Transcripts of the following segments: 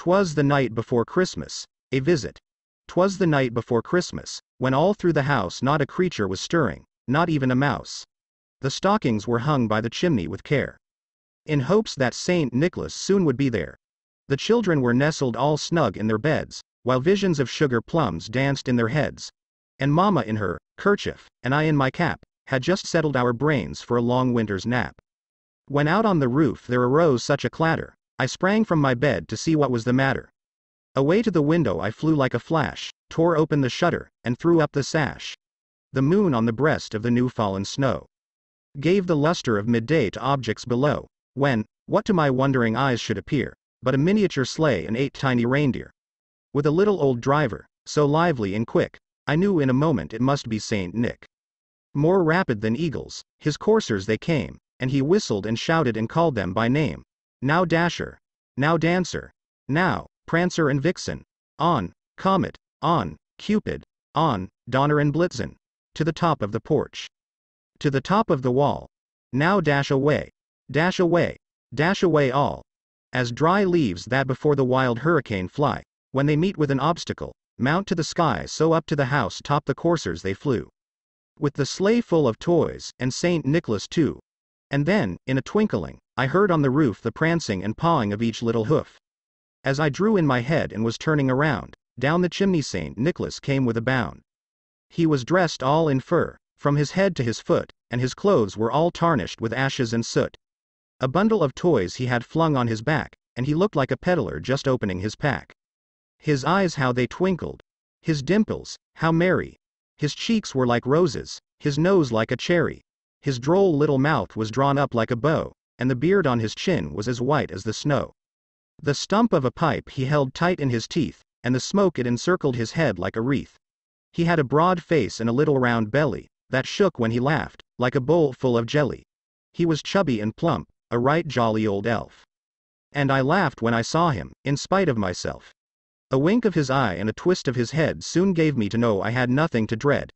'Twas the night before Christmas, a visit. 'Twas the night before Christmas, when all through the house not a creature was stirring, not even a mouse. The stockings were hung by the chimney with care, in hopes that Saint Nicholas soon would be there. The children were nestled all snug in their beds, while visions of sugar plums danced in their heads. And Mamma in her kerchief, and I in my cap, had just settled our brains for a long winter's nap. When out on the roof there arose such a clatter, I sprang from my bed to see what was the matter. Away to the window I flew like a flash, tore open the shutter, and threw up the sash. The moon on the breast of the new-fallen snow gave the luster of midday to objects below, when, what to my wondering eyes should appear, but a miniature sleigh and 8 tiny reindeer, with a little old driver, so lively and quick, I knew in a moment it must be Saint Nick. More rapid than eagles, his coursers they came, and he whistled and shouted and called them by name. Now Dasher, now Dancer, now Prancer and Vixen, on, Comet, on, Cupid, on, Donner and Blitzen, to the top of the porch, to the top of the wall. Now dash away, dash away, dash away all, as dry leaves that before the wild hurricane fly, when they meet with an obstacle, mount to the sky, so up to the house top the coursers they flew, with the sleigh full of toys, and Saint Nicholas too. And then, in a twinkling, I heard on the roof the prancing and pawing of each little hoof. As I drew in my head and was turning around, down the chimney Saint Nicholas came with a bound. He was dressed all in fur, from his head to his foot, and his clothes were all tarnished with ashes and soot. A bundle of toys he had flung on his back, and he looked like a peddler just opening his pack. His eyes how they twinkled, his dimples, how merry, his cheeks were like roses, his nose like a cherry, his droll little mouth was drawn up like a bow, and the beard on his chin was as white as the snow. The stump of a pipe he held tight in his teeth, and the smoke it encircled his head like a wreath. He had a broad face and a little round belly, that shook when he laughed, like a bowl full of jelly. He was chubby and plump, a right jolly old elf. And I laughed when I saw him, in spite of myself. A wink of his eye and a twist of his head soon gave me to know I had nothing to dread.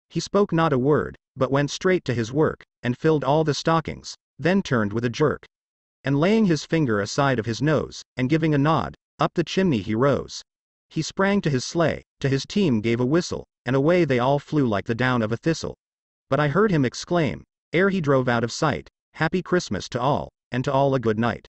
He spoke not a word, but went straight to his work, and filled all the stockings, then turned with a jerk, and laying his finger aside of his nose, and giving a nod, up the chimney he rose. He sprang to his sleigh, to his team gave a whistle, and away they all flew like the down of a thistle. But I heard him exclaim, ere he drove out of sight, Happy Christmas to all, and to all a good night.